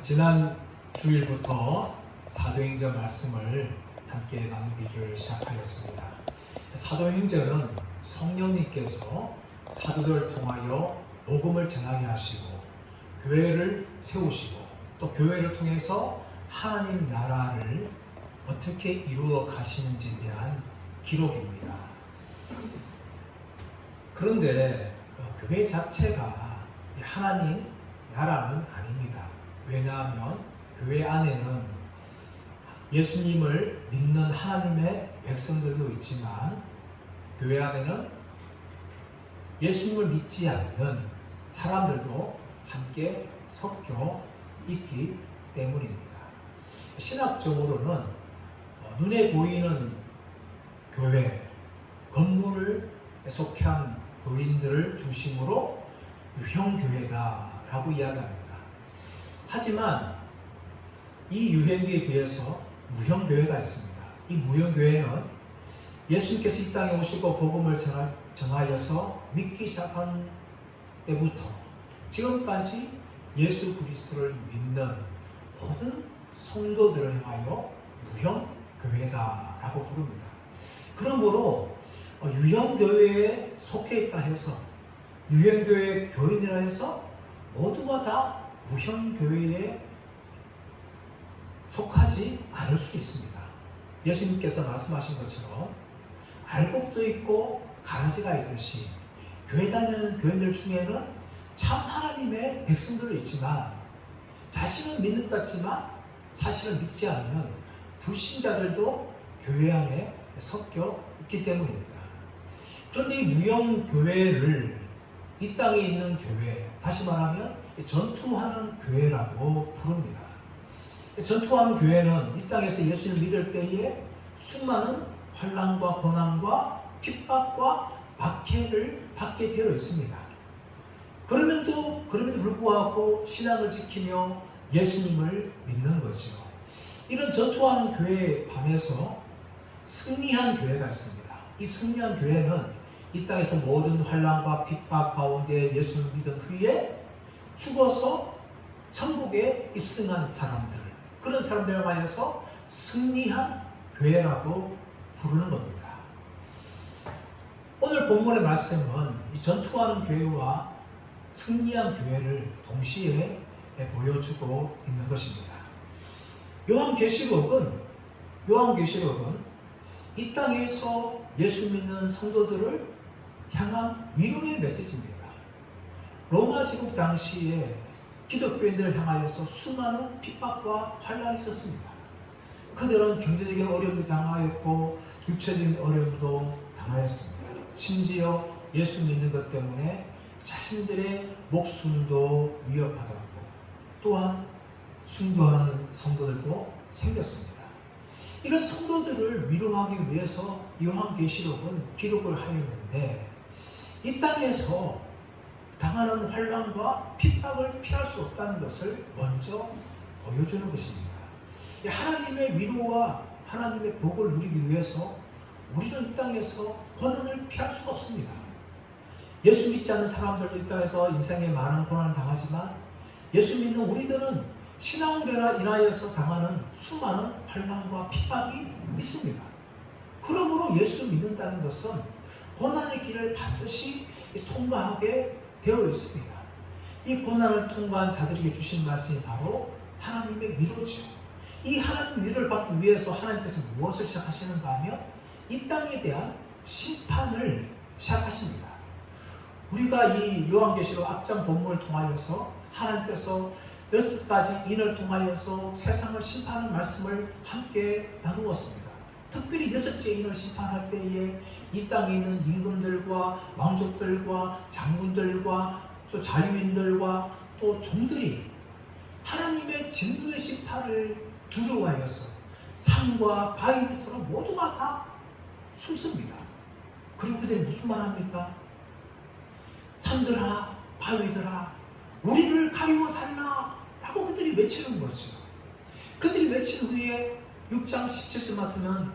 지난 주일부터 사도행전 말씀을 함께 나누기를 시작하였습니다. 사도행전은 성령님께서 사도들을 통하여 복음을 전하게 하시고 교회를 세우시고 또 교회를 통해서 하나님 나라를 어떻게 이루어 가시는지에 대한 기록입니다. 그런데 교회 자체가 하나님 나라는 아닙니다. 왜냐하면 교회 안에는 예수님을 믿는 하나님의 백성들도 있지만 교회 안에는 예수님을 믿지 않는 사람들도 함께 섞여 있기 때문입니다. 신학적으로는 눈에 보이는 교회, 건물을 속한 교인들을 중심으로 유형교회다라고 이야기합니다. 하지만 이 유형교회에 비해서 무형교회가 있습니다. 이 무형교회는 예수님께서 이 땅에 오시고 복음을 전하여서 믿기 시작한 때부터 지금까지 예수 그리스도를 믿는 모든 성도들을 향하여 무형교회다라고 부릅니다. 그러므로 유형교회에 속해 있다 해서 유형교회 교인이라 해서 모두가 다 무형교회에 속하지 않을 수 있습니다. 예수님께서 말씀하신 것처럼 알곡도 있고 가지가 있듯이 교회 다니는 교인들 중에는 참 하나님의 백성들도 있지만 자신은 믿는 것 같지만 사실은 믿지 않는 불신자들도 교회 안에 섞여 있기 때문입니다. 그런데 이 무형교회를 이 땅에 있는 교회, 다시 말하면 전투하는 교회라고 부릅니다. 전투하는 교회는 이 땅에서 예수님을 믿을 때에 수많은 환난과 고난과 핍박과 박해를 받게 되어 있습니다. 그럼에도 불구하고 신앙을 지키며 예수님을 믿는 거죠. 이런 전투하는 교회에 반해서 승리한 교회가 있습니다. 이 승리한 교회는 이 땅에서 모든 환난과 핍박 가운데 예수를 믿은 후에 죽어서 천국에 입성한 사람들, 그런 사람들을 말해서 승리한 교회라고 부르는 겁니다. 오늘 본문의 말씀은 이 전투하는 교회와 승리한 교회를 동시에 보여주고 있는 것입니다. 요한계시록은 이 땅에서 예수 믿는 성도들을 향한 위로의 메시지입니다. 로마 제국 당시에 기독교인들을 향하여서 수많은 핍박과 환난이 있었습니다. 그들은 경제적인 어려움도 당하였고 육체적인 어려움도 당하였습니다. 심지어 예수 믿는 것 때문에 자신들의 목숨도 위협받았고 또한 순교하는 성도들도 생겼습니다. 이런 성도들을 위로하기 위해서 요한계시록은 기록을 하였는데 이 땅에서 당하는 환난과 핍박을 피할 수 없다는 것을 먼저 보여주는 것입니다. 하나님의 위로와 하나님의 복을 누리기 위해서 우리는 이 땅에서 고난을 피할 수가 없습니다. 예수 믿지 않는 사람들도 이 땅에서 인생에 많은 고난을 당하지만 예수 믿는 우리들은 신앙으로 인하여서 당하는 수많은 환난과 핍박이 있습니다. 그러므로 예수 믿는다는 것은 고난의 길을 반드시 통과하게 되어 있습니다. 이 고난을 통과한 자들에게 주신 말씀이 바로 하나님의 위로죠. 이 하나님의 위로를 받기 위해서 하나님께서 무엇을 시작하시는가 하면 이 땅에 대한 심판을 시작하십니다. 우리가 이 요한계시록 앞장 본문을 통하여서 하나님께서 6가지 인을 통하여서 세상을 심판하는 말씀을 함께 나누었습니다. 특별히 6째 인을 심판할 때에 이 땅에 있는 임금들과 왕족들과 장군들과 또 자유인들과 또 종들이 하나님의 진노의 심판을 두려워하여서 산과 바위 밑으로 모두가 다 숨습니다. 그리고 그들이 무슨 말 합니까? 산들아, 바위들아, 우리를 가리워달라 라고 그들이 외치는 거죠. 그들이 외친 후에 6장 17절 말씀은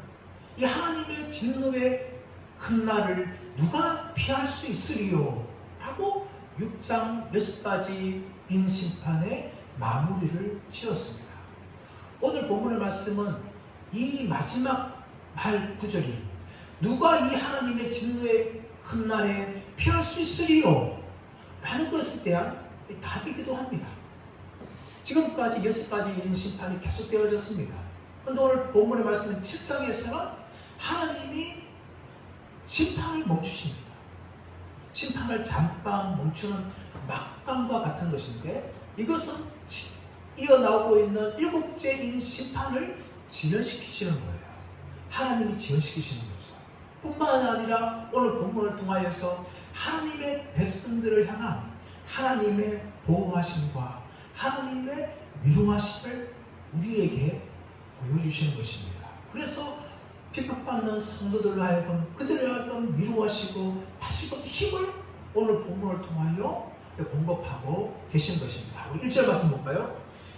이 하나님의 진노의 큰 날을 누가 피할 수 있으리요? 라고 6장 6가지 인심판에 마무리를 지었습니다. 오늘 본문의 말씀은 이 마지막 말 구절이 누가 이 하나님의 진노의 큰 날에 피할 수 있으리요? 라는 것에 대한 답이기도 합니다. 지금까지 6가지인 심판이 계속되어졌습니다. 그런데 오늘 본문의 말씀은 7장에서는 하나님이 심판을 멈추십니다. 심판을 잠깐 멈추는 막강과 같은 것인데 이것은 이어나오고 있는 7째인 심판을 지연시키시는 거예요. 하나님이 지연시키시는 거죠. 뿐만 아니라 오늘 본문을 통하여서 하나님의 백성들을 향한 하나님의 보호하심과 하나님의 위로하심을 우리에게 보여주시는 것입니다. 그래서 핍박받는 성도들을 하여금 그들을 하여금 위로하시고 다시금 힘을 오늘 본문을 통하여 공급하고 계신 것입니다. 우리 1절 말씀 볼까요?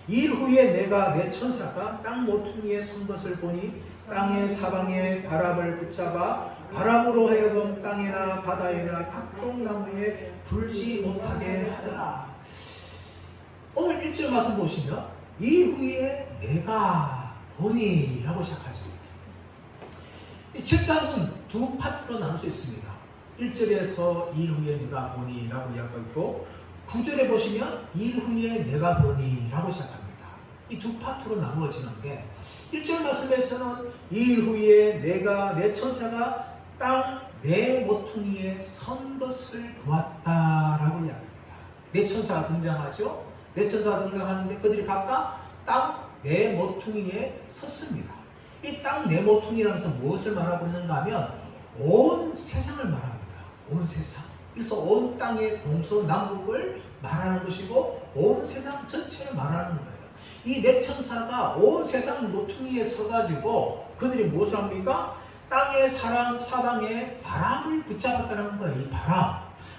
일 후에 내가 내 천사가 땅 모퉁이에 선 것을 보니 땅의 사방에 바람을 붙잡아 바람으로 하여금 땅이나 바다에나 각종 나무에 불지 못하게 하더라. 오늘 1절 말씀 보시면 일 후에 내가 보니 라고 시작하죠. 이 7장은 두 파트로 나눌 수 있습니다. 1절에서 일 후에 내가 보니 라고 이야기하고 있고 9절에 보시면 일 후에 내가 보니 라고 시작합니다. 이 두 파트로 나누어지는데 1절 말씀에서는 일 후에 내가 내 천사가 땅 내 모퉁이에 선 것을 보았다 라고 이야기합니다. 내 천사가 등장하죠. 내 천사가 등장하는데 그들이 각각 땅 내 모퉁이에 섰습니다. 이 땅 내 모퉁이라는 것은 무엇을 말하고 있는가 하면 온 세상을 말합니다. 온 세상. 그래서 온 땅의 동서남북을 말하는 것이고 온 세상 전체를 말하는 거예요. 이 네 천사가 온 세상 모퉁이에 서가지고 그들이 무엇을 합니까? 땅의 사방에 바람을 붙잡았다는 거예요. 이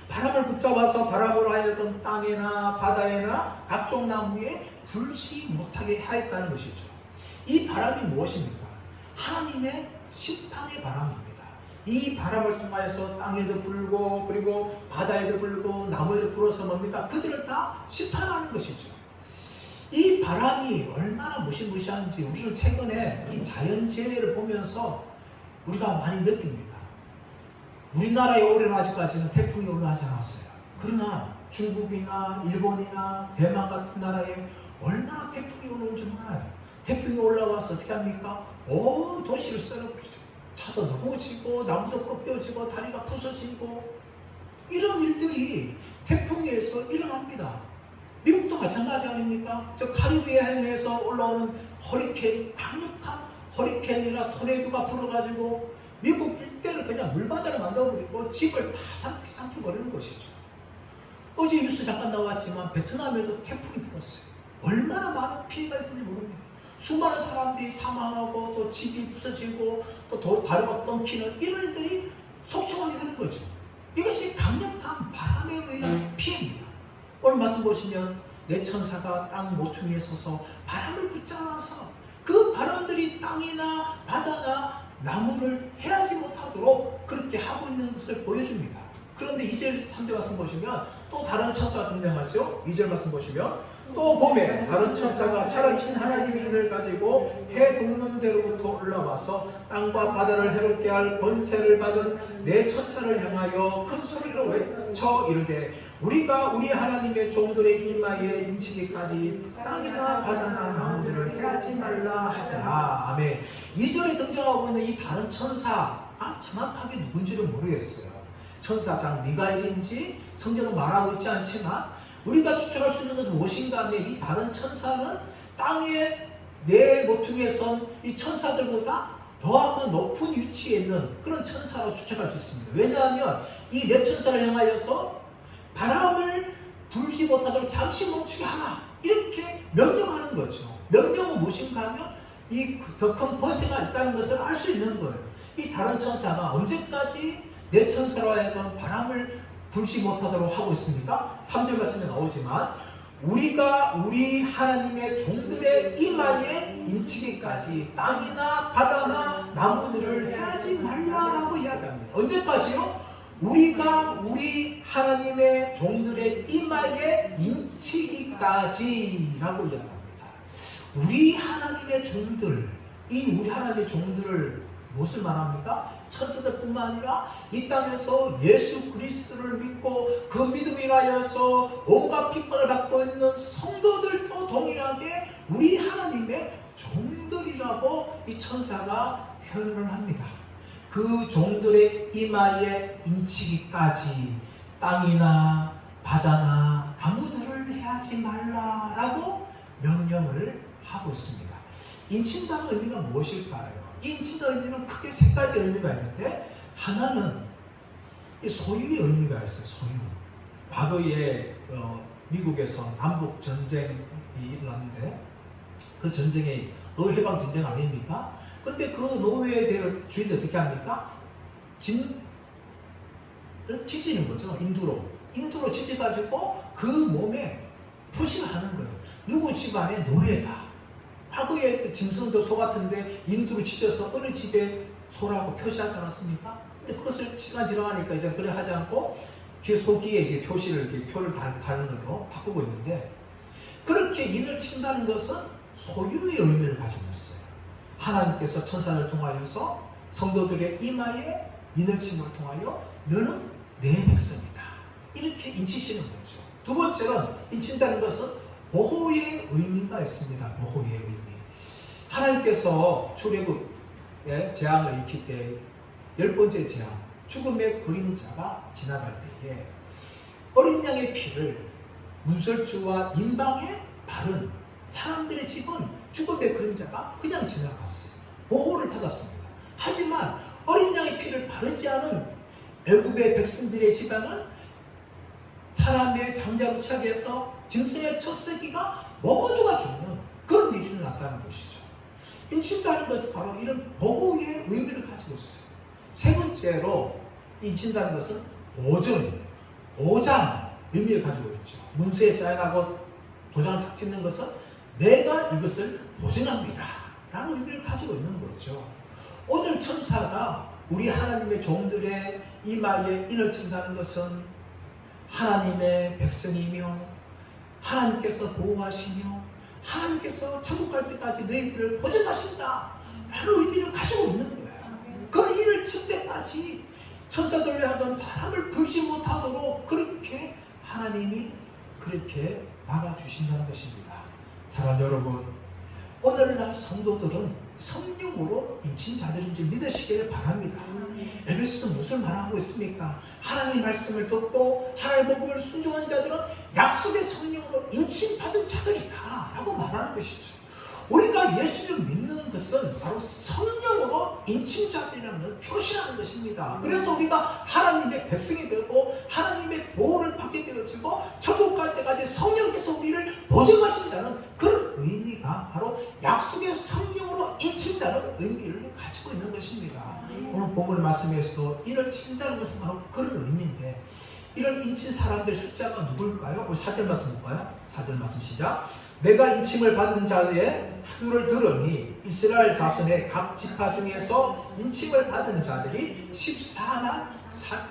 바람을 붙잡아서 바람으로 하여금 땅에나 바다에나 각종 나무에 불지 못하게 하였다는 것이죠. 이 바람이 무엇입니까? 하나님의 심판의 바람입니다. 이 바람을 통하여서 땅에도 불고 그리고 바다에도 불고 나무에도 불어서 뭡니까? 그들을 다 심판하는 것이죠. 이 바람이 얼마나 무시무시한지 우리는 최근에 이 자연재해를 보면서 우리가 많이 느낍니다. 우리나라에 올해는 아직까지는 태풍이 올라오지 않았어요. 그러나 중국이나 일본이나 대만 같은 나라에 얼마나 태풍이 올라오는지 몰라요. 태풍이 올라와서 어떻게 합니까? 온 도시를 썰어버리죠. 차도 넘어지고 나무도 꺾여지고 다리가 부서지고 이런 일들이 태풍에 의해서 일어납니다. 미국도 마찬가지 아닙니까? 저 카리브해 해안에서 올라오는 허리케인, 강력한 허리케인이나 토네이도가 불어가지고 미국 일대를 그냥 물바다를 만들어버리고 집을 다 삼켜버리는 것이죠. 어제 뉴스 잠깐 나왔지만 베트남에도 태풍이 불었어요. 얼마나 많은 피해가 있는지 모릅니다. 수많은 사람들이 사망하고 또 집이 부서지고 또 다리가 뻥키는 이런 일들이 속초하게 되는 거죠. 이것이 강력한 바람에 의한 피해입니다. 오늘 말씀 보시면 내 천사가 땅 모퉁이에 서서 바람을 붙잡아서 그 바람들이 땅이나 바다나 나무를 해하지 못하도록 그렇게 하고 있는 것을 보여줍니다. 그런데 2절 3절 말씀 보시면 또 다른 천사가 등장하죠. 2절 말씀 보시면 또 봄에 다른 천사가 살아계신 하나님의 인을 가지고 해 돋는 데로부터 올라와서 땅과 바다를 해롭게 할 권세를 받은 내 천사를 향하여 큰 소리로 외쳐 이르되 우리가 우리 하나님의 종들의 이마에 인치기까지 땅이나 바다나 나무들을 해하지 말라 하더라. 아멘. 2절에 등장하고 있는 이 다른 천사가 정확하게 누군지를 모르겠어요. 천사장 미가엘인지 성경은 말하고 있지 않지만 우리가 추측할 수 있는 것은 무엇인가 하면 이 다른 천사는 땅에 내 모퉁이에 선 이 천사들보다 더하고 높은 위치에 있는 그런 천사로 추측할 수 있습니다. 왜냐하면 이 네 천사를 향하여서 바람을 불지 못하도록 잠시 멈추게 하라 이렇게 명령하는 거죠. 명령은 무엇인가 하면 이 더 큰 권세가 있다는 것을 알 수 있는 거예요. 이 다른 천사가 언제까지 내 천사로 하여금 바람을 불지 못하도록 하고 있습니까? 3절 말씀에 나오지만 우리가 우리 하나님의 종들의 이마에 인치기까지 땅이나 바다나 나무들을 해하지 말라라고 이야기합니다. 언제까지요? 우리가 우리 하나님의 종들의 이마에 인치기까지라고 이야기합니다. 우리 하나님의 종들, 이 우리 하나님의 종들을 무엇을 말합니까? 천사들뿐만 아니라 이 땅에서 예수 그리스도를 믿고 그 믿음에 인하여서 온갖 핍박을 받고 있는 성도들도 동일하게 우리 하나님의 종들이라고 이 천사가 표현을 합니다. 그 종들의 이마에 인치기까지 땅이나 바다나 나무들을 해하지 말라라고 명령을 하고 있습니다. 인친다는 의미가 무엇일까요? 인친다는 의미는 크게 세 가지 의미가 있는데, 하나는 소유의 의미가 있어요. 소유. 과거에 미국에서 남북 전쟁이 일어났는데 그 전쟁이 어해방 전쟁 아닙니까? 근데 그 노예의 주인이 어떻게 합니까? 진을 찢는 거죠. 인두로 찢어가지고 그 몸에 표시를 하는 거예요. 누구 집안의 노예다. 과거에 짐승도 소 같은데 인두로 찢어서 어느 집의 소라고 표시하지 않았습니까? 근데 그것을 시간 지나가니까 이제 그래 하지 않고 소기에 이제 표를 다른 걸로 바꾸고 있는데, 그렇게 인을 친다는 것은 소유의 의미를 가지고 있어요. 하나님께서 천사를 통하여서 성도들의 이마에 인을 침을 통하여 너는 내 백성이다, 이렇게 인치시는 거죠. 두 번째는 인친다는 것은 보호의 의미가 있습니다. 보호의 의미. 하나님께서 출애굽의 재앙을 일으킬 때 10번째 재앙, 죽음의 그림자가 지나갈 때에 어린 양의 피를 문설주와 인방에 바른 사람들의 집은 죽음의 그림자가 그냥 지나갔어요. 보호를 받았습니다. 하지만 어린 양의 피를 바르지 않은 애굽의 백성들의 집안은 사람의 장자로 취하게해서 짐승의 첫 새끼가 모두가 죽는 그런 일이 일어났다는 것이죠. 인친다는 것은 바로 이런 보호의 의미를 가지고 있어요. 세 번째로 인친다는 것은 보장 의미를 가지고 있죠. 문서에 사인하고 도장을 탁 찍는 것은 내가 이것을 보증합니다 라는 의미를 가지고 있는 거죠. 오늘 천사가 우리 하나님의 종들의 이마에 인을 친다는 것은 하나님의 백성이며 하나님께서 보호하시며 하나님께서 천국 갈 때까지 너희들을 보증하신다 라는 의미를 가지고 있는 거예요. 그 인을 칠 때까지 천사들이 하던 바람을 불지 못하도록 그렇게 하나님이 그렇게 막아주신다는 것입니다. 사랑하는 여러분, 오늘날 성도들은 성령으로 인친 자들인 줄 믿으시기를 바랍니다. 에베소서 무엇을 말하고 있습니까? 하나님의 말씀을 듣고 하나님의 복음을 순종한 자들은 약속의 성령으로 인친받은 자들이다 라고 말하는 것이죠. 우리가 예수를 믿는 것은 바로 성령으로 인친 자들이라는 표시하는 것입니다. 그래서 우리가 하나님의 백성이 되고 하나님의 보호를 받게 되어지고 천국 갈 때까지 성령께서 우리를 보증하신다는 그런 의미가 바로 약속의 성령으로 인친다는 의미를 가지고 있는 것입니다. 오늘 본문 말씀에서도 인을 친다는 것은 바로 그런 의미인데, 이런 인친 사람들 숫자가 누굴까요? 우리 4절 말씀 볼까요? 4절 말씀 시작. 내가 인침을 받은 자의 수를 들으니 이스라엘 자손의 각 지파 중에서 인침을 받은 자들이 14만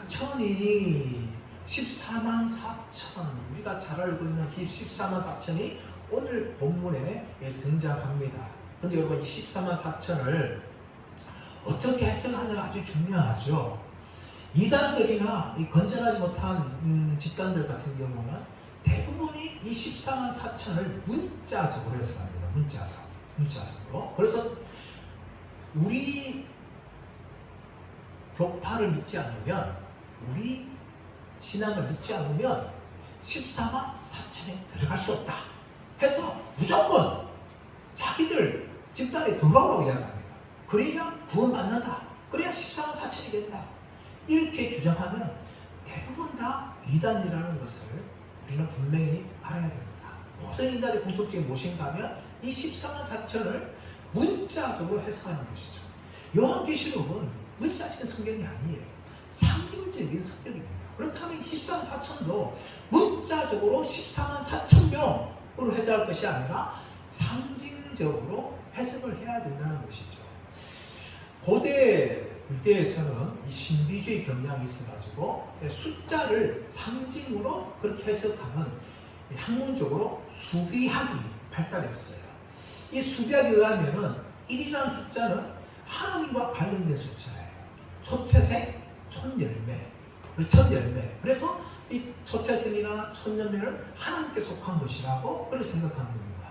4천이니 14만 4천, 우리가 잘 알고 있는 14만 4천이 오늘 본문에 등장합니다. 그런데 여러분, 이 14만 4천을 어떻게 해석하느냐 아주 중요하죠. 이단들이나 이 건전하지 못한 집단들 같은 경우는 대부분이 이 14만 4천을 문자적으로 해석합니다. 문자적으로. 그래서 우리 교파를 믿지 않으면, 우리 신앙을 믿지 않으면 14만 4천에 들어갈 수 없다 해서 무조건 자기들 집단에 들어오라고 이야기합니다. 그래야 구원받는다, 그래야 14만 4천이 된다, 이렇게 주장하면 대부분 다 이단이라는 것을 우리는 분명히 알아야 됩니다. 모든 인간의 공통점이 무엇인가 하면 이 14만 4천을 문자적으로 해석하는 것이죠. 요한계시록은 문자적인 성경이 아니에요. 상징적인 성경입니다. 그렇다면 14만 4천도 문자적으로 14만 4천 명으로 해석할 것이 아니라 상징적으로 해석을 해야 된다는 것이죠. 고대 유대에서는 이 신비주의 경향이 있어가지고 숫자를 상징으로 그렇게 해석하는 학문적으로 수비학이 발달했어요. 이 수비학에 의하면은 1이라는 숫자는 하나님과 관련된 숫자예요. 초태생, 촌열매, 첫열매. 그래서 이 초태생이나 촌열매를 하나님께 속한 것이라고 그렇게 생각하는 겁니다.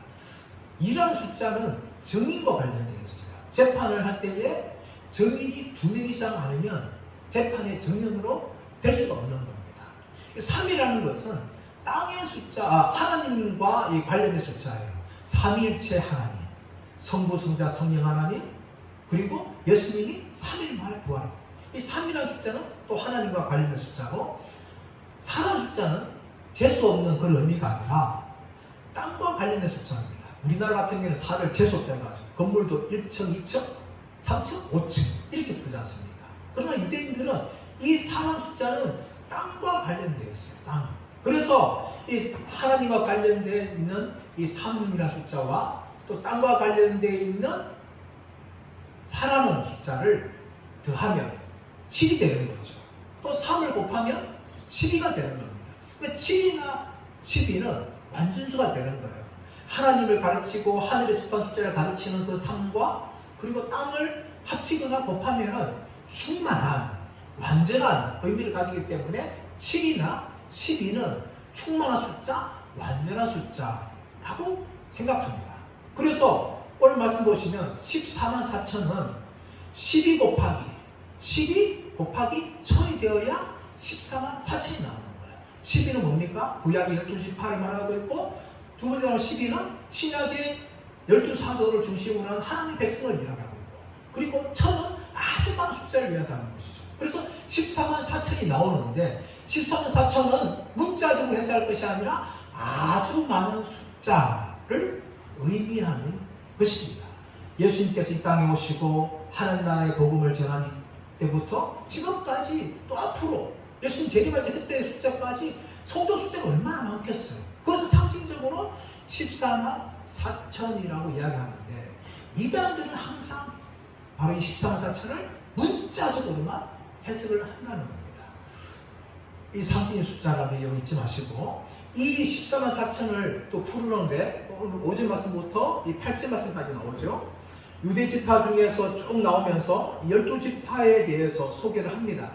2라는 숫자는 증인과 관련되어 있어요. 재판을 할 때에 증인이 2명 이상 아니면 재판의 증인으로 될 수가 없는 겁니다. 3이라는 것은 땅의 숫자, 하나님과 관련된 숫자예요. 삼위일체 하나님, 성부, 성자, 성령 하나님, 그리고 예수님이 3일 만에 부활했다. 이 3이라는 숫자는 또 하나님과 관련된 숫자고, 4라는 숫자는 재수 없는 그런 의미가 아니라 땅과 관련된 숫자입니다. 우리나라 같은 경우는 4를 재수 없다고 하죠. 건물도 1층, 2층, 3층, 5층 이렇게 부르지 않습니까? 그러나 유대인들은 이 4라는 숫자는 땅과 관련되어 있어요. 땅. 그래서 이 하나님과 관련되어 있는 이 3이라는 숫자와 또 땅과 관련되어 있는 4라는 숫자를 더하면 7이 되는 거죠. 또 3을 곱하면 12가 되는 겁니다. 그러니까 7이나 12는 완전수가 되는 거예요. 하나님을 가르치고 하늘에 속한 숫자를 가르치는 그 3과 그리고 땅을 합치거나 곱하면 충만한 완전한 의미를 가지기 때문에 7이나 12는 충만한 숫자, 완전한 숫자라고 생각합니다. 그래서 오늘 말씀 보시면 14만 4천은 12 곱하기 1000이 되어야 14만 4천이 나오는 거예요. 12는 뭡니까? 구약의 12지파를 말하고 있고, 두 번째로 12는 신약의 12사도를 중심으로 한 하나님의 백성을 이야기하고 있고, 그리고 1000은 아주 많은 숫자를 이야기하는 것이죠. 그래서 14만 4천이 나오는데 14만 4천은 문자적으로 해석할 것이 아니라 아주 많은 숫자를 의미하는 것입니다. 예수님께서 이 땅에 오시고 하나님 나라의 복음을 전한 때부터 지금까지 또 앞으로 예수님 재림할 때 그때의 숫자까지 성도 숫자가 얼마나 많겠어요. 그것은 상징적으로 14만 4천이라고 이야기하는데, 이단들은 항상 바로 이 14만 4천을 문자적으로만 해석을 한다는 겁니다. 이 상징의 숫자라는 내용 잊지 마시고, 이 14만 4천을 또 풀으는데 오늘 5절 말씀부터 이 8절 말씀까지 나오죠. 유대 지파 중에서 쭉 나오면서 12지파에 대해서 소개를 합니다.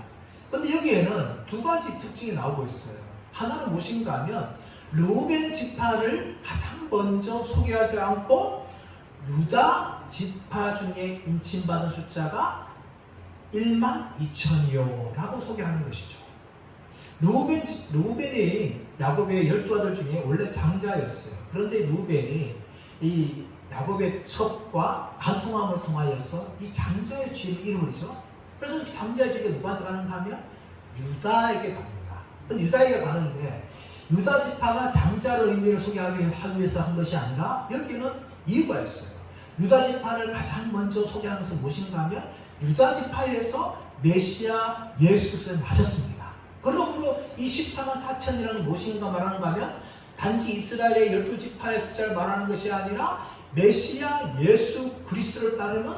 그런데 여기에는 두 가지 특징이 나오고 있어요. 하나는 무엇인가 하면 르우벤 지파를 가장 먼저 소개하지 않고 유다 지파 중에 인침받은 숫자가 1만 2천이요 라고 소개하는 것이죠. 르우벤이 야곱의 12아들 중에 원래 장자였어요. 그런데 르우벤이 이 야곱의 첩과 간통함을 통하여서 이 장자의 쥐를 잃어버리죠. 그래서 이 장자의 쥐가 누구한테 가는가 하면 유다에게 갑니다. 유다에게 가는데, 유다 지파가 장자의 의미를 소개하기 위해서 한 것이 아니라 여기에는 이유가 있어요. 유다 지파를 가장 먼저 소개하는 것은 무엇인가 하면 유다 지파에서 메시아 예수 그리스도를 맞았습니다. 그러므로 이 14만 4천이라는 무엇인가 말하는가 하면 단지 이스라엘의 12지파의 숫자를 말하는 것이 아니라 메시아 예수 그리스도를 따르는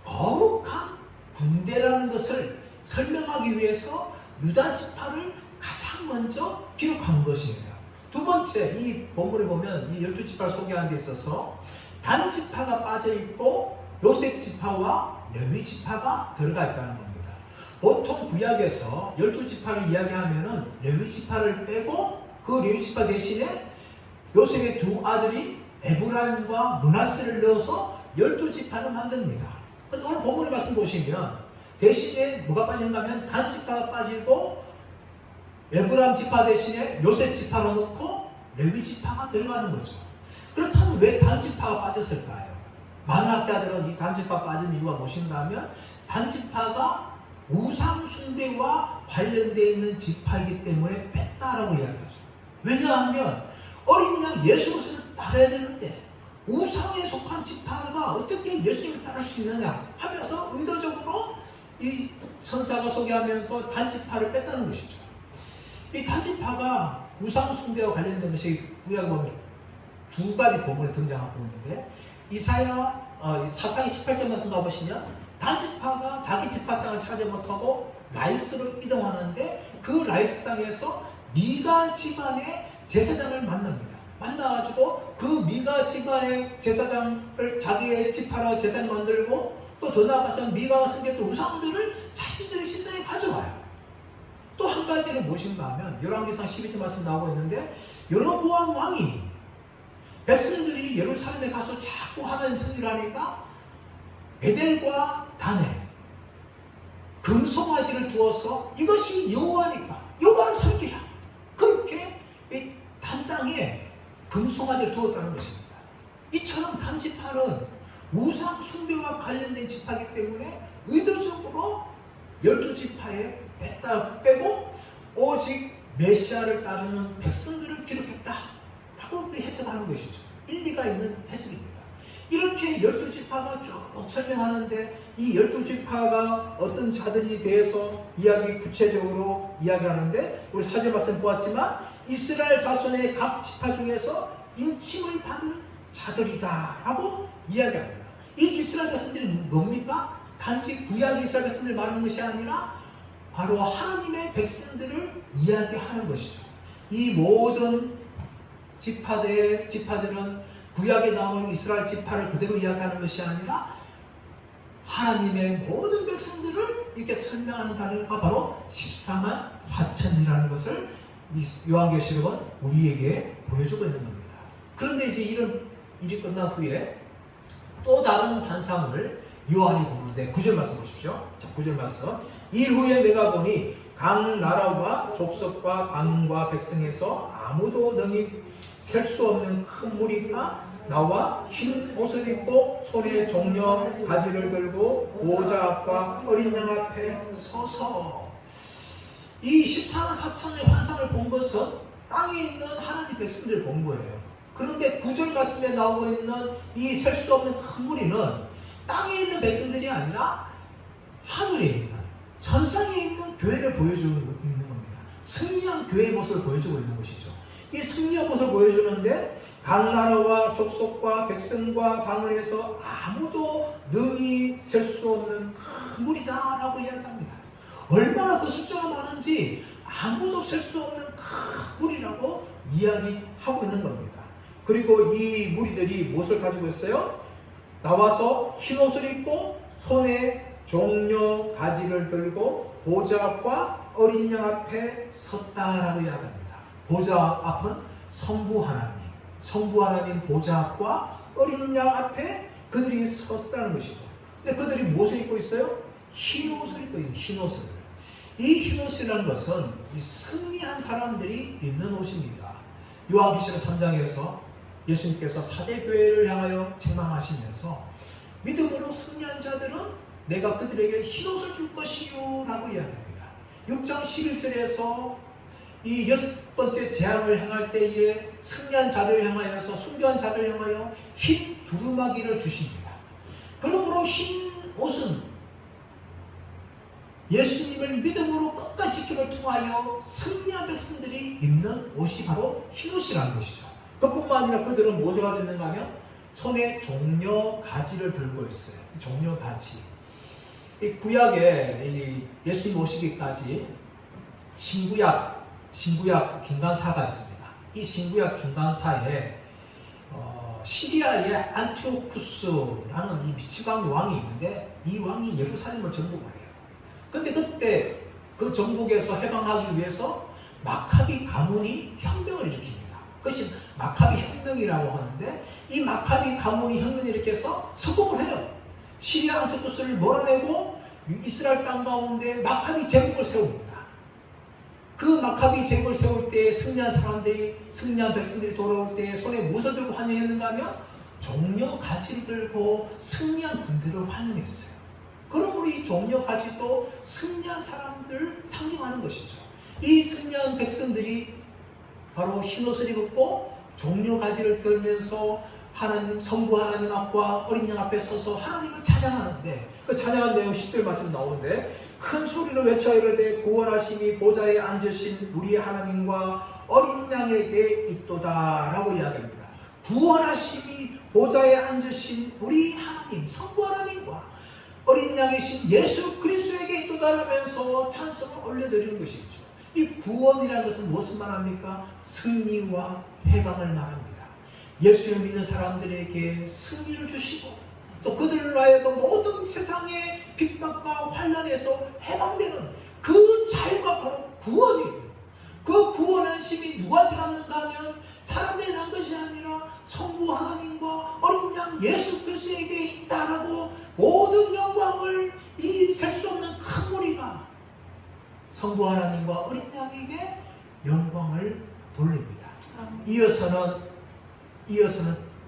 거룩한 군대라는 것을 설명하기 위해서 유다 지파를 가장 먼저 기록한 것이에요. 두 번째, 이 본문에 보면 이 12지파를 소개하는 데 있어서 단 지파가 빠져 있고 요셉 지파와 레위 지파가 들어가 있다는 겁니다. 보통 구약에서 12지파를 이야기하면은 레위 지파를 빼고 그 레위 지파 대신에 요셉의 두 아들이 에브라임과 므낫세를 넣어서 12지파를 만듭니다. 근데 오늘 본문의 말씀 보시면 대신에 뭐가 빠진가 하면 단 지파가 빠지고 에브라임 지파 대신에 요셉 지파로 넣고 레위 지파가 들어가는 거죠. 그렇다면 왜 단 지파가 빠졌을까요? 많은 학자들은 이 단 지파 빠진 이유가 무엇인가 하면 단 지파가 우상 숭배와 관련되어 있는 지파이기 때문에 뺐다라고 이야기하죠. 왜냐하면 어린 양 예수 그리스도를 따라야 되는데 우상에 속한 지파가 어떻게 예수님을 따를 수 있느냐 하면서 의도적으로 이 선사가 소개하면서 단지파를 뺐다는 것이죠. 이 단지파가 우상 숭배와 관련된 것이 구약에 보면 두 가지 본문에 등장하고 있는데, 이사야 사사기 18절 말씀 가보시면 단지파가 자기 지파 땅을 차지 못하고 라이스로 이동하는데 그 라이스 땅에서 미가 집안의 제사장을 만납니다. 만나가지고 그 미가 집안의 제사장을 자기의 지파로 제사장 만들고 또 더 나아가서 미가가 숨겼던 우상들을 자신들의 신상에 가져와요. 또 한 가지는 무엇인가 하면 열왕기상 12절 말씀 나오고 있는데 여로보암 왕이 백성들이 예루살렘에 가서 자꾸 하나님 승리를 하니까 베델과 단에 금송아지를 두어서 이것이 여호와니까 여호와를 섬기라. 그렇게 이 단 땅에 금송아지를 두었다는 것입니다. 이처럼 단지파는 우상 숭배와 관련된 지파이기 때문에 의도적으로 12지파에 빼고 오직 메시아를 따르는 백성들을 기록했다 라고 해석하는 것이죠. 일리가 있는 해석입니다. 이렇게 12지파가 쭉 설명하는데 이 12지파가 어떤 자들이 대해서 구체적으로 이야기하는데 우리 사제 말씀 보았지만 이스라엘 자손의 각 지파 중에서 인침을 받은 자들이다 라고 이야기합니다. 이 이스라엘 백성들이 뭡니까? 단지 구약 이스라엘 백성들 말하는 것이 아니라 바로 하나님의 백성들을 이야기하는 것이죠. 이 모든 지파들은 구약에 나오는 이스라엘 지파를 그대로 이야기하는 것이 아니라 하나님의 모든 백성들을 이렇게 설명하는 단어가 바로 14만 4천이라는 것을 이 요한계시록은 우리에게 보여주고 있는 겁니다. 그런데 이제 이런 일이 끝난 후에 또 다른 환상을 요한이 보는데 9절 말씀 보십시오. 자, 9절 말씀. 일 후에 내가 보니 각 나라와 족속과 왕과 백성에서 아무도 능히 셀 수 없는 큰 무리가 나와 흰 옷을 입고 손에 종려 가지를 들고 보호자 앞과 어린 양 앞에 서서 이 14만 4천의 환상을 본 것은 땅에 있는 하나님 백성들을 본 거예요. 그런데 9절 말씀에 나오고 있는 이 셀 수 없는 큰 무리는 땅에 있는 백성들이 아니라 하늘에 있는 천상에 있는 교회를 보여주고 있는 겁니다. 승리한 교회의 모습을 보여주고 있는 것이죠. 이 승리한 모습을 보여주는데 각 나라와 족속과 백성과 방언에서 아무도 능히 셀 수 없는 큰 무리다라고 이야기합니다. 얼마나 그 숫자가 많은지 아무도 셀 수 없는 큰 무리라고 이야기하고 있는 겁니다. 그리고 이 무리들이 무엇을 가지고 있어요? 나와서 흰옷을 입고 손에 종려 가지를 들고 보좌 앞과 어린 양 앞에 섰다라고 이야기합니다. 보좌 앞은 성부 하나님 보좌 앞과 어린 양 앞에 그들이 섰다는 것이죠. 근데 그들이 무엇을 입고 있어요? 흰옷을 입고 있는 흰옷을. 이 흰옷이라는 것은 이 승리한 사람들이 입는 옷입니다. 요한계시록 3장에서 예수님께서 사대교회를 향하여 책망하시면서 믿음으로 승리한 자들은 내가 그들에게 흰옷을 줄 것이요 라고 이야기합니다. 6장 11절에서 이 6번째 재앙을 행할 때에 승리한 자들을 향하여서 순교한 자들을 향하여 흰 두루마기를 주십니다. 그러므로 흰 옷은 예수님을 믿음으로 끝까지 지킴을 통하여 승리한 백성들이 입는 옷이 바로 흰옷이라는 것이죠. 그뿐만 아니라 그들은 무엇을 가지고 있는가 하면 손에 종려 가지를 들고 있어요. 종려 가지. 이 구약에 예수님 오시기까지 신구약 중간사가 있습니다. 이 신구약 중간사에 시리아의 안티오쿠스라는 이 미치광 왕이 있는데 이 왕이 예루살렘을 정복을 해요. 근데 그때 그 정복에서 해방하기 위해서 마카비 가문이 혁명을 일으킵니다. 그것이 마카비 혁명이라고 하는데 이 마카비 가문이 혁명을 일으켜서 성공을 해요. 시리아 안티오쿠스를 몰아내고 이스라엘 땅 가운데 마카비 제국을 세웁니다. 그 마카비 제국을 세울 때 승리한 백성들이 돌아올 때 손에 무엇을 들고 환영했는가 하면 종려 가지를 들고 승리한 군대를 환영했어요. 그러므로 이 종려 가지도 승리한 사람들을 상징하는 것이죠. 이 승리한 백성들이 바로 흰옷을 입고 종려 가지를 들면서 하나님, 성부 하나님 앞과 어린 양 앞에 서서 하나님을 찬양하는데 그 찬양한 내용 10절 말씀 나오는데 큰 소리로 외쳐 이르되 구원하심이 보좌에 앉으신 우리 하나님과 어린 양에게 있도다 라고 이야기합니다. 구원하심이 보좌에 앉으신 우리 하나님, 성부 하나님과 어린 양이신 예수 그리스도에게 있도다라면서 찬송을 올려드리는 것이죠. 이 구원이라는 것은 무엇을 말합니까? 승리와 해방을 말합니다. 예수를 믿는 사람들에게 승리를 주시고 또 그들을 하여금 모든 세상의 핍박과 환난에서 해방되는 그 자유가 바로 구원이에요. 그 구원의 힘이 누구한테 갔는가 하면 사람들이 난 것이 아니라 성부 하나님과 어린 양 예수 그리스도에게 있다라고 모든 영광을 이 셀 수 없는 큰 무리가 성부 하나님과 어린 양에게 영광을 돌립니다. 이어서는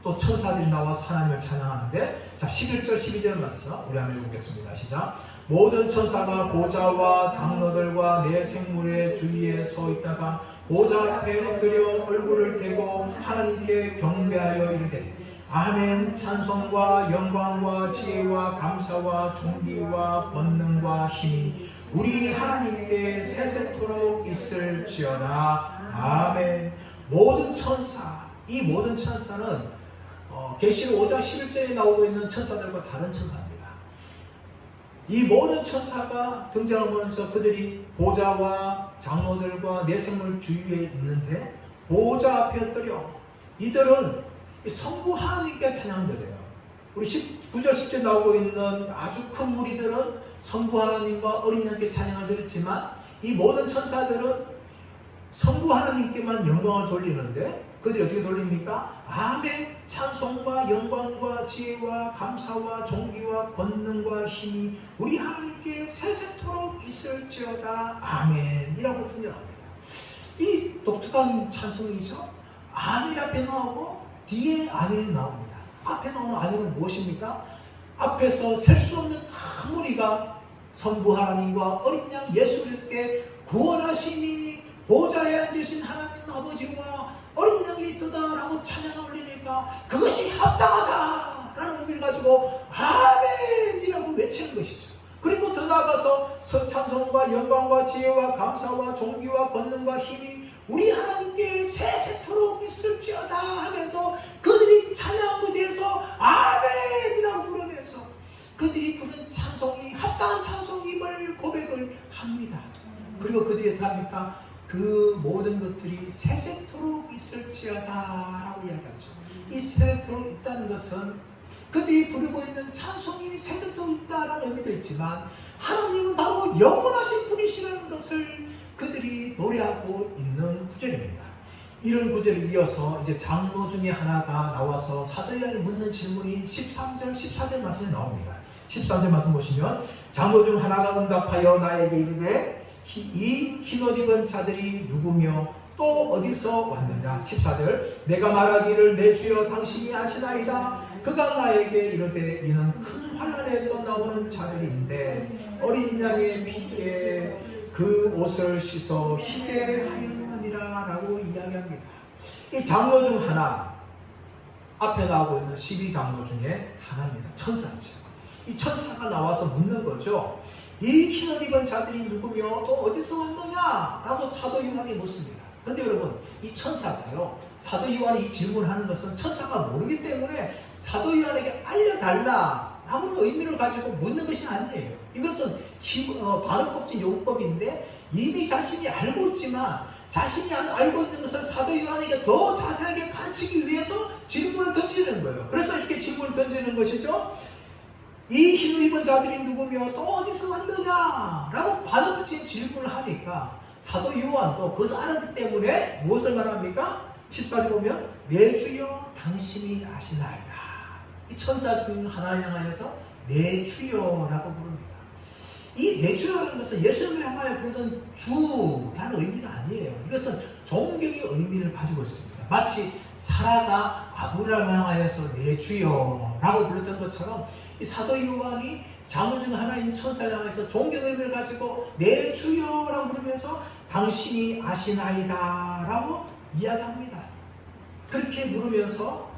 또 천사들이 나와서 하나님을 찬양하는데, 자 11절 12절 말씀 우리 한번 읽어보겠습니다. 시작. 모든 천사가 보좌와 장로들과 내 생물의 주위에 서 있다가 보좌 앞에 엎드려 얼굴을 대고 하나님께 경배하여 이르되 아멘. 찬송과 영광과 지혜와 감사와 존귀와 권능과 힘이 우리 하나님께 세세토록 있을지어다. 아멘. 모든 천사, 이 모든 천사는 계시록 5장 11절에 나오고 있는 천사들과 다른 천사입니다. 이 모든 천사가 등장하면서 그들이 보좌와 장로들과 내생물 주위에 있는데 보좌 앞에 엎드려 이들은 성부 하나님께 찬양드려요. 우리 9절 10절 나오고 있는 아주 큰 무리들은 성부 하나님과 어린 양께 찬양을 드렸지만 이 모든 천사들은 성부 하나님께만 영광을 돌리는데 그들이 어떻게 돌립니까? 아멘. 찬송과 영광과 지혜와 감사와 존귀와 권능과 힘이 우리 하나님께 세세토록 있을지어다. 아멘 이라고 등장합니다. 이 독특한 찬송이죠. 아멘 앞에 나오고 뒤에 아멘이 나옵니다. 앞에 나오는 아멘은 무엇입니까? 앞에서 셀 수 없는 큰 무리가 성부 하나님과 어린 양 예수 그리스도께 구원하시니 보좌에 앉으신 하나님 아버지와 어린 양이 있도다라고 찬양을 올리니까 그것이 합당하다라는 의미를 가지고 아멘이라고 외치는 것이죠. 그리고 더 나아가서 찬송과 영광과 지혜와 감사와 존귀와 권능과 힘이 우리 하나님께 세세토록 있을지어다 하면서 그들이 찬양 무대에서 아멘이라고 부르면서 그들이 부른 찬송이 합당한 찬송임을 고백을 합니다. 그리고 그들이 어떻게 합니까? 그 모든 것들이 세세토록 있을지어다 라고 이야기하죠. 이 세세토록 있다는 것은 그들이 부르고 있는 찬송이 세세토록 있다라는 의미도 있지만 하나님은 바로 영원하신 분이시라는 것을 그들이 노래하고 있는 구절입니다. 이런 구절을 이어서 이제 장로 중에 하나가 나와서 사도 요한이 묻는 질문이 13절 14절 말씀에 나옵니다. 13절 말씀 보시면 장로 중 하나가 응답하여 나에게 이르되 이 흰옷 입은 자들이 누구며 또 어디서 왔느냐. 14절 내가 말하기를 내 주여 당신이 아시나이다. 그가 나에게 이르되 이는 큰 환난에서 나오는 자들인데 어린 양의 피에 그 옷을 씻어 희게 하였느니라 라고 이야기합니다. 이 장로 중 하나, 앞에 나오고 있는 12장로 중에 하나입니다. 천사죠. 이 천사가 나와서 묻는 거죠. 이 흰옷 입은 자들이 누구며 또 어디서 왔느냐 라고 사도 요한이 묻습니다. 근데 여러분, 이 천사가요, 사도 요한이 이 질문하는 것은 천사가 모르기 때문에 사도 요한에게 알려달라 라는 의미를 가지고 묻는 것이 아니에요. 이것은 반응법칙 요법인데 이미 자신이 알고 있지만 자신이 알고 있는 것을 사도 요한에게 더 자세하게 가르치기 위해서 질문을 던지는 거예요. 그래서 이렇게 질문을 던지는 것이죠. 이 흰옷 입은 자들이 누구며 또 어디서 왔느냐 라고 반응법칙 질문을 하니까 사도 요한도 그것을 알았기 때문에 무엇을 말합니까? 14절 보면 내 주여 당신이 아시나이다. 이 천사 중 하나를 향하여서 내 주여라고 부릅니다. 이 내 주여라는 것은 예수님을 향하여 부르던 주라는 의미가 아니에요. 이것은 존경의 의미를 가지고 있습니다. 마치 사라가 아브라함을 향하여서 내 주여라고 불렀던 것처럼 이 사도 요한이 장로 중 하나인 천사를 향해서 존경의 의미를 가지고 내 주여라고 부르면서 당신이 아시나이다 라고 이야기합니다. 그렇게 물으면서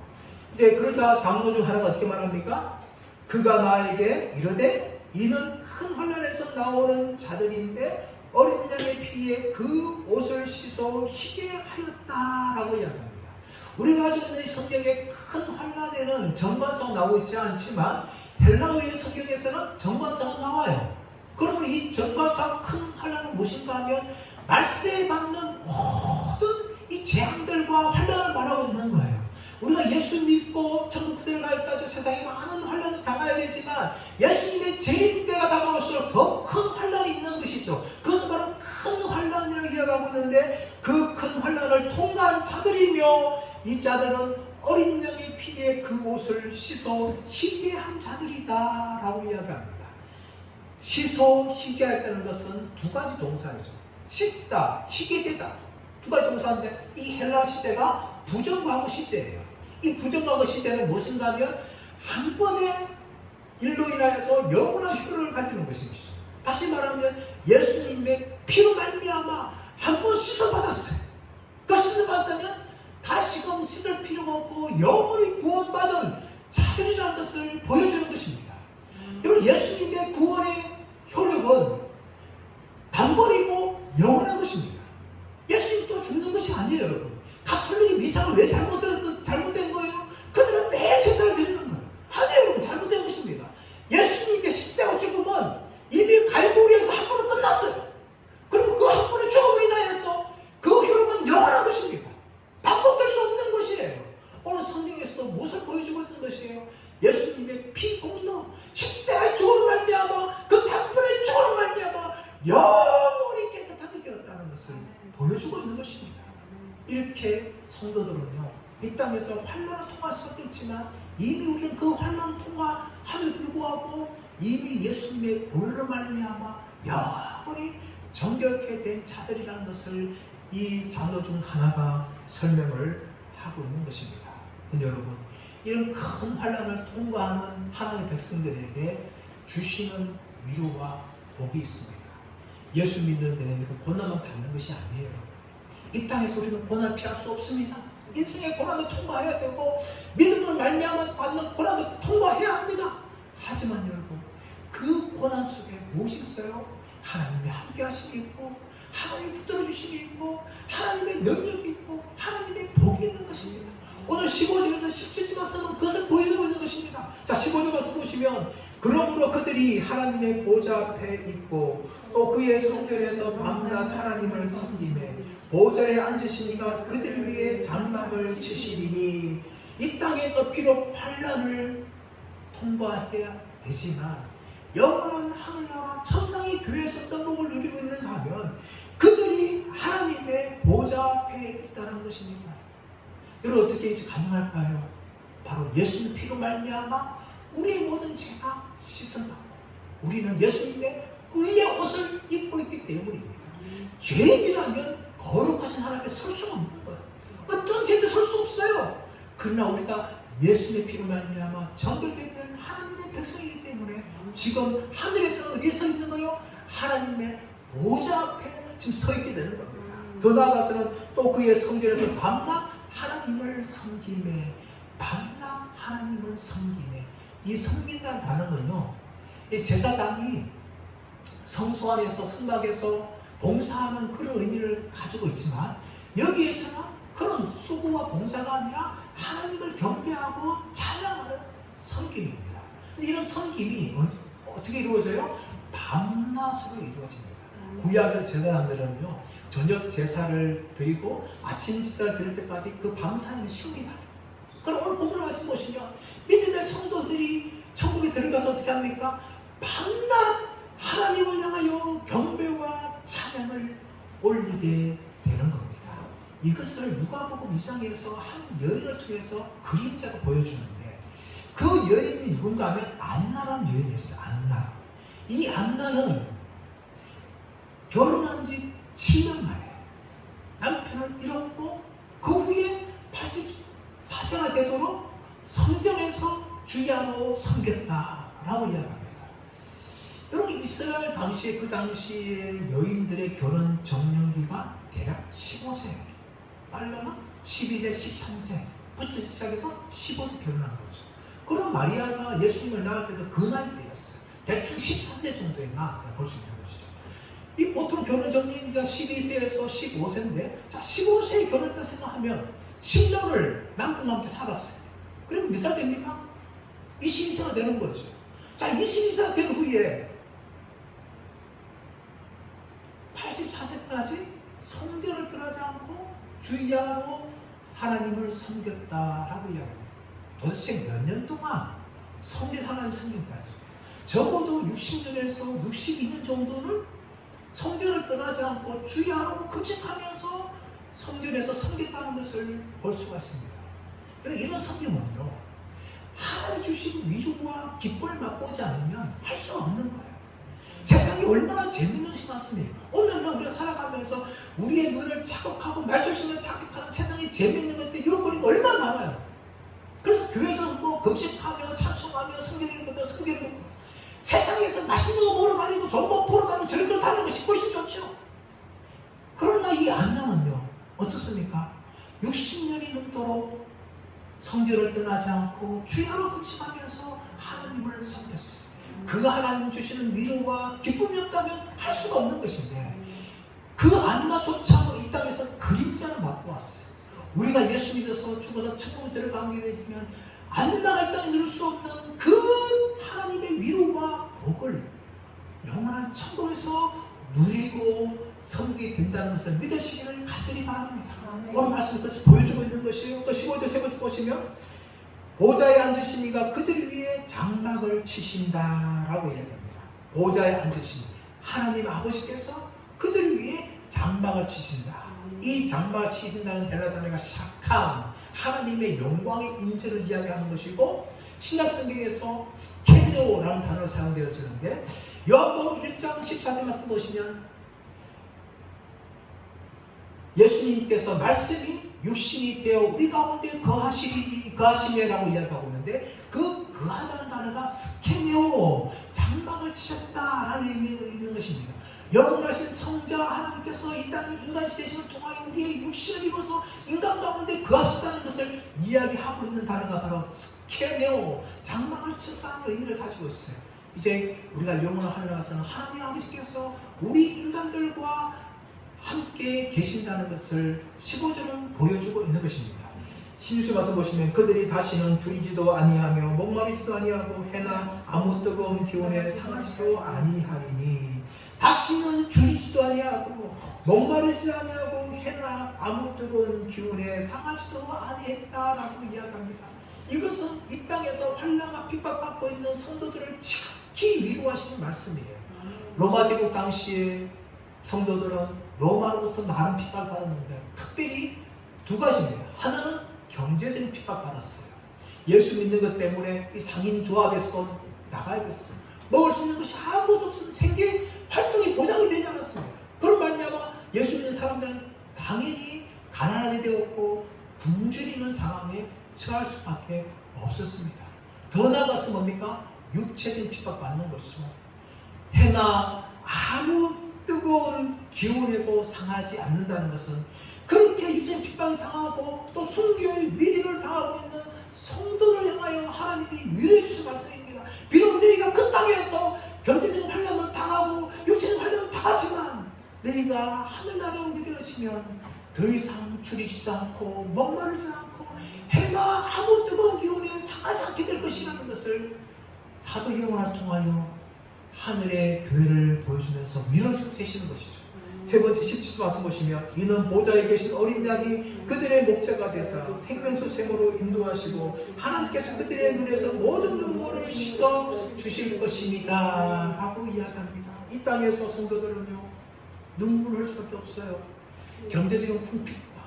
이제 그러자 장로 중 하나가 어떻게 말합니까? 그가 나에게 이르되 이는 큰 환난에서 나오는 자들인데 어린 양의 피에 그 옷을 씻어 희게 하였다라고 이야기합니다. 우리가 가지고 있는 성경의 큰 환난에는 전반상 나오고 있지 않지만 헬라어의 성경에서는 정관사가 나와요. 그러면 이 정관사 큰 환란은 무엇인가 하면 말세에 받는 모든 이 재앙들과 환란을 말하고 있는 거예요. 우리가 예수 믿고 천국 들어갈까지 세상에 많은 환란을 당해야 되지만 예수님의 재림 때가 다가올수록 더 큰 환란이 있는 것이죠. 그것은 바로 큰 환란이라고 이야기하고 있는데 그 큰 환란을 통과한 자들이며 이 자들은 어린 양의 피에 그 옷을 씻어 희게 한 자들이다 라고 이야기합니다. 씻어 희게 했다는 것은 두 가지 동사이죠. 씻다, 희게 되다. 두 가지 동사인데 이 헬라 시제가 부정과거 시제예요. 이 부정과거 시제는 무엇인가 하면 한 번의 일로 인하여서 영원한 효력을 가지는 것입니다. 다시 말하면 예수님의 피로 말미암아 한 번 씻어받았어요. 그 씻어받았다면 다시금 씻을 필요가 없고 영원히 구원받은 자들이라는 것을 보여주는 것입니다. 여러분 예수님의 구원의 효력은 단번이고 영원한 것입니다. 예수님 또 죽는 것이 아니에요. 여러분 가톨릭이 미사를 왜 잘못된 거예요? 그들은 매일 제사를 드리는 거예요. 아니에요. 여러분 잘못된 것입니다. 예수님의 십자가 죽음은 이미 갈보리에서 한 번은 끝났어요. 그리고 그 한 번의 죽음으로 인하여서 그 효력은 영원한 것입니다. 반복될 수 없는 것이에요. 오늘 성경에서 무엇을 보여주고 있는 것이에요? 예수님의 피 공로 십자가의 죽음을 말미암아 그 단번의 죽음을 말미암아 영원히 깨끗하게 되었다는 것을 보여주고 있는 것입니다. 이렇게 성도들은요 이 땅에서 환난을 통할 수밖에 없지만 이미 우리는 그 환난 통과함에도 불구하고 이미 예수님의 보혈로 말미암아 영원히 정결케 된 자들이라는 것을 이 장로 중 하나가 설명을 하고 있는 것입니다. 근데 여러분 이런 큰 환난을 통과하는 하나님의 백성들에게 주시는 위로와 복이 있습니다. 예수 믿는 데는 고난만 받는 것이 아니에요. 이 땅에서 우리는 고난을 피할 수 없습니다. 인생의 고난도 통과해야 되고 믿음을 말미암아 받는 고난도 통과해야 합니다. 하지만 여러분 그 고난 속에 무엇이 있어요? 하나님의 함께 하심이 있고 하나님의 붙들어 주심이 있고 하나님의 능력이 있고 하나님의 복이 있는 것입니다. 오늘 15절에서 17절 말씀은 그것을 보여주고 있는 것입니다. 자 15절 말씀 보시면 그러므로 그들이 하나님의 보좌 앞에 있고 또 그의 성전에서 밤낮 하나님을 섬기매 보좌에 앉으시니가 그들 위에 장막을 치시리니 이 땅에서 비록 환난을 통과해야 되지만 영원한 하늘나라 천상의 교회에서 떡목을 누리고 있는가 하면 그들이 하나님의 보좌 앞에 있다는 것입니다. 여러분 어떻게 이제 가능할까요? 바로 예수님 피로 말미암아 우리의 모든 죄가 씻어나고 우리는 예수님의 의의 옷을 입고 있기 때문입니다. 죄인이라면 거룩하신 하나님께 설 수가 없는 거예요. 어떤 죄도 설 수 없어요. 그러나 우리가 예수님의 피로 말미암아 정결되게 된 하나님의 백성이기 때문에 지금 하늘에서 어디에 서 있는 거요? 하나님의 보좌 앞에 지금 서 있게 되는 겁니다. 더 나아가서는 또 그의 성전에서 밤낮 하나님을 섬기매 밤낮 하나님을 섬기매 이 섬긴다는 단어는요 이 제사장이 성소 안에서 성막에서 봉사하는 그런 의미를 가지고 있지만 여기에서는 그런 수고와 봉사가 아니라 하나님을 경배하고 찬양하는 섬김입니다. 근데 이런 섬김이 어떻게 이루어져요? 밤낮으로 이루어집니다. 구약에서 제사장들은요 저녁 제사를 드리고 아침 제사를 드릴 때까지 그 밤사이는 쉽니다. 그럼 오늘 본문 말씀 보시면 믿음의 성도들이 천국에 들어가서 어떻게 합니까? 밤낮 하나님을 향하여 경배와 찬양을 올리게 되는 겁니다. 이것을 누가복음 2장에서 한 여인을 통해서 그림자로 보여주는데 그 여인이 누군가 하면 안나라는 여인이었어요. 안나. 이 안나는 결혼한 지 7년 만에 남편을 잃었고 그 후에 84세가 되도록 성전에서 주야로 섬겼다라고 이야기합니다. 여러분 이스라엘 당시에 그 당시에 여인들의 결혼 적령기가 대략 15세 빨라면 12세 13세부터 시작해서 15세 결혼한 거죠. 그럼 마리아가 예수님을 낳을 때도 그 나이 때였어요. 대충 13세 정도에 낳았다 볼 수 있는 것이죠. 이 보통 결혼 적령기가 12세에서 15세인데 자 15세에 결혼했다 생각하면 10년을 남편과 함께 살았어요. 그럼 몇 살 됩니까? 22세가 되는 거죠. 자, 22세 된 후에 84세까지 성전을 떠나지 않고 주야로 하나님을 섬겼다라고 이야기합니다. 도대체 몇 년 동안 성전 하나님 섬긴까지? 적어도 60년에서 62년 정도를 성전을 떠나지 않고 주야로 금식하면서 성전에서 섬겼다는 것을 볼 수가 있습니다. 그러니까 이런 섬김은요, 하나님 주신 위로와 기쁨을 맛보지 않으면 할 수 없는 거예요. 세상이 얼마나 재밌는 것이 많습니까? 오늘날 우리가 살아가면서 우리의 눈을 자극하고 말조심을 자극하는 세상에 재밌는 것들, 유혹거리가 얼마나 많아요. 그래서 교회에서 뭐 금식하며 찬송하며 성경을 보며 성경을 보고 세상에서 맛있는 거 먹으러 다니고 좋은 거 보러 다니고 저런 다니는 것이 훨씬 좋죠. 그러나 이 안나는요 어떻습니까? 60년이 넘도록 성전을 떠나지 않고 주야로 금식하면서 하나님을 섬겼어요. 그 하나님 주시는 위로와 기쁨이 없다면 할 수가 없는 것인데 그 안나조차 이 땅에서 그림자를 맡고 왔어요. 우리가 예수 믿어서 죽어서 천국에 들어가게 되면 안나가 이 땅에 누릴 수 없는 그 하나님의 위로와 복을 영원한 천국에서 누리고 섬기게 된다는 것을 믿으시기를 간절히 바랍니다. 오늘 말씀 그것을 보여주고 있는 것이요. 또 15절 세 번째 보시면 보좌에 앉으신 이가 그들 위에 장막을 치신다라고 이야기합니다. 보좌에 앉으신 하나님 아버지께서 그들 위에 장막을 치신다. 이 장막을 치신다는 헬라 단어가 샤캄, 하나님의 영광의 임재를 이야기하는 것이고 신약 성경에서 스케노라는 단어로 사용되어지는데 요한복음 1장 14절 말씀 보시면 예수님께서 말씀이 육신이 되어 우리 가운데 거하시네라고 이야기하고 있는데 그 거하다는 단어가 스케노, 장막을 치셨다라는 의미가 있는 것입니다. 영원하신 성자 하나님께서 이 땅에 인간시 되심을 통하여 우리의 육신을 입어서 인간 가운데 거하시다는 것을 이야기하고 있는 단어가 바로 스케노, 장막을 치셨다는 의미를 가지고 있어요. 이제 우리가 영원한 하늘에 가서는 하나님 아버지께서 우리 인간들과 함께 계신다는 것을 15절은 보여주고 있는 것입니다. 16절 말씀 보시면 그들이 다시는 줄이지도 아니하며 목마르지도 아니하고 해나 아무 뜨거운 기운에 상하지도 아니하리니 다시는 줄이지도 아니하고 목마르지도 아니하고 해나 아무 뜨거운 기운에 상하지도 아니했다라고 이야기합니다. 이것은 이 땅에서 환난과 핍박받고 있는 성도들을 지극히 위로하시는 말씀이에요. 로마 제국 당시에 성도들은 로마로부터 많은 핍박을 받았는데 특별히 두 가지입니다. 하나는 경제적인 핍박받았어요. 예수 믿는 것 때문에 이 상인조합에서 나가야 됐어요. 먹을 수 있는 것이 아무것도 없으면 생계 활동이 보장이 되지 않았습니다. 그런 말미암아 예수 믿는 사람들은 당연히 가난하게 되었고 굶주리는 상황에 처할 수밖에 없었습니다. 더 나아가서 뭡니까? 육체적인 핍박받는 것이죠. 해나 아무 뜨거운 기운에도 상하지 않는다는 것은 그렇게 육체의 핍박을 당하고 또 순교의 위기를 당하고 있는 성도를 향하여 하나님이 위로해 주신 말씀입니다. 비록 너희가 그 땅에서 경제적인 환난도 당하고 육체적인 환난도 당하지만 너희가 하늘나라에 오게 되시면 더 이상 줄이지도 않고 목마르지 않고 해나 아무 뜨거운 기운에 상하지 않게 될 것이라는 것을 사도 요한을 통하여 하늘의 교회를 보여주면서 위로해 주시는 것이죠. 세 번째 17절 말씀 보시면 이는 보좌에 계신 어린 양이 그들의 목자가 되사 생명수 샘으로 인도하시고 하나님께서 그들의 눈에서 모든 눈물을 씻어 주실 것입니다 라고 이야기합니다. 이 땅에서 성도들은요 눈물을 흘릴 수밖에 없어요. 경제적인 궁핍과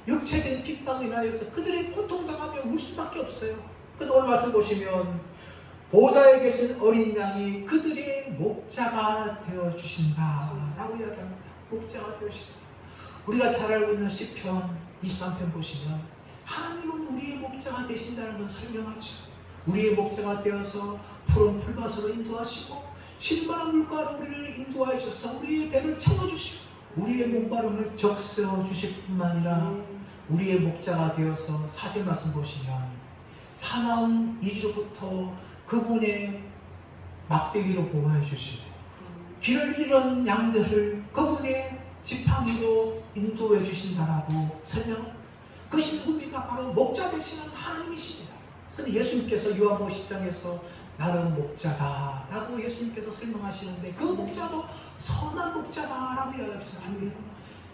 육체적인 핍박에 인하여서 그들의 고통당하며 울 수밖에 없어요. 근데 오늘 말씀 보시면 보좌에 계신 어린 양이 그들의 목자가 되어주신다 라고 이야기합니다. 목자가 되어주신다. 우리가 잘 알고 있는 시편 23편 보시면 하나님은 우리의 목자가 되신다는 것을 설명하죠. 우리의 목자가 되어서 푸른 풀밭으로 인도하시고 신선한 물가로 우리를 인도하여 주셔서 우리의 배를 채워주시고 우리의 목마름을 적셔 주실 뿐만 아니라 우리의 목자가 되어서 사절 말씀 보시면 사나운 이리로부터 그분의 막대기로 보호해 주시고 길을 잃은 양들을 그분의 지팡이로 인도해 주신다라고 설명합니다. 그것이 누굽니까? 바로 목자 되시는 하나님이십니다. 그런데 예수님께서 요한복음 10장에서 나는 목자다 라고 예수님께서 설명하시는데 그 목자도 선한 목자다 라고 이야기합니다.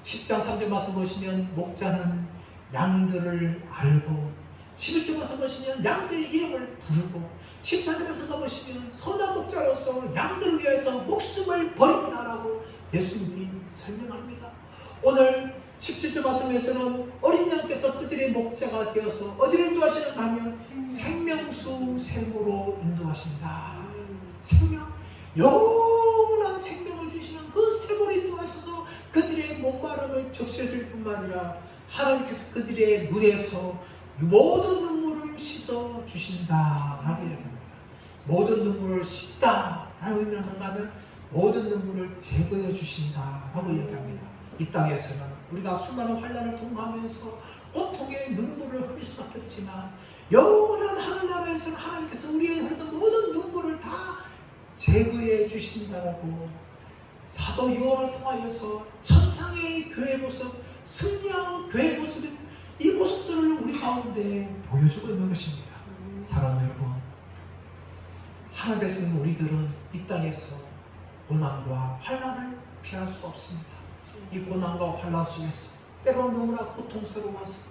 10장 3절 말씀 보시면 목자는 양들을 알고, 11절 말씀 보시면 양들의 이름을 부르고, 14절 말씀 보시면 선한 목자로서 양들을 위해서 목숨을 버린다라고 예수님이 설명합니다. 오늘 17절 말씀에서는 어린 양께서 그들의 목자가 되어서 어디로 인도하시는가 하면 생명수 샘으로 인도하신다. 생명, 영원한 생명을 주시는 그 샘으로 인도하셔서 그들의 목마름을 적셔줄 뿐만 아니라 하나님께서 그들의 눈에서 모든 눈물을 씻어 주신다라고 얘기합니다. 모든 눈물을 씻다라고 얘기하면 모든 눈물을 제거해 주신다라고 얘기합니다. 이 땅에서는 우리가 수많은 환난을 통과하면서 고통의 눈물을 흘릴 수밖에 없지만 영원한 하늘나라에서는 하나님께서 우리의 흐르는 모든 눈물을 다 제거해 주신다라고 사도 요한을 통하여서 천상의 교회 모습, 승리한 교회 모습인 이 모습들을 우리 가운데 보여주고 있는 것입니다. 사랑하는 여러분, 하나님께서는 우리들은 이 땅에서 고난과 환난을 피할 수 없습니다. 이 고난과 환난 속에서 때로는 너무나 고통스러워서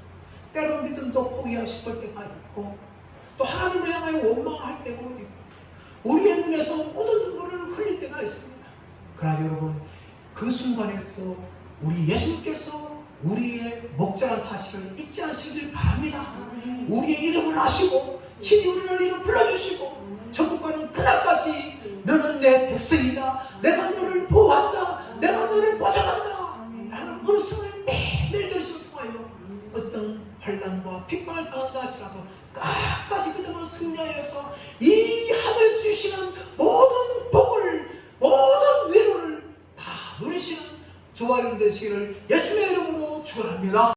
때로는 믿음도 포기하고 싶을 때가 있고 또 하나님을 향하여 원망할 때도 있고 우리의 눈에서 모든 눈물을 흘릴 때가 있습니다. 그러나 여러분, 그 순간에도 우리 예수님께서 우리의 목자라는 사실을 잊지 않으시길 바랍니다. 우리의 이름을 아시고 친히 우리를 이름 불러주시고 천국 가는 그날까지 너는 내 백성이다, 내가 너를 보호한다, 내가 너를 보존한다 라는 음성을 매일 들으시면 통하여 어떤 환난과 핍박을 당한다 할지라도 끝까지 믿음으로 승리하여서 이 하늘에서 주시는 모든 복을, 모든 위로를 다 누리시는 저와 여러분 되시기를 예수님의 이름으로 축원합니다.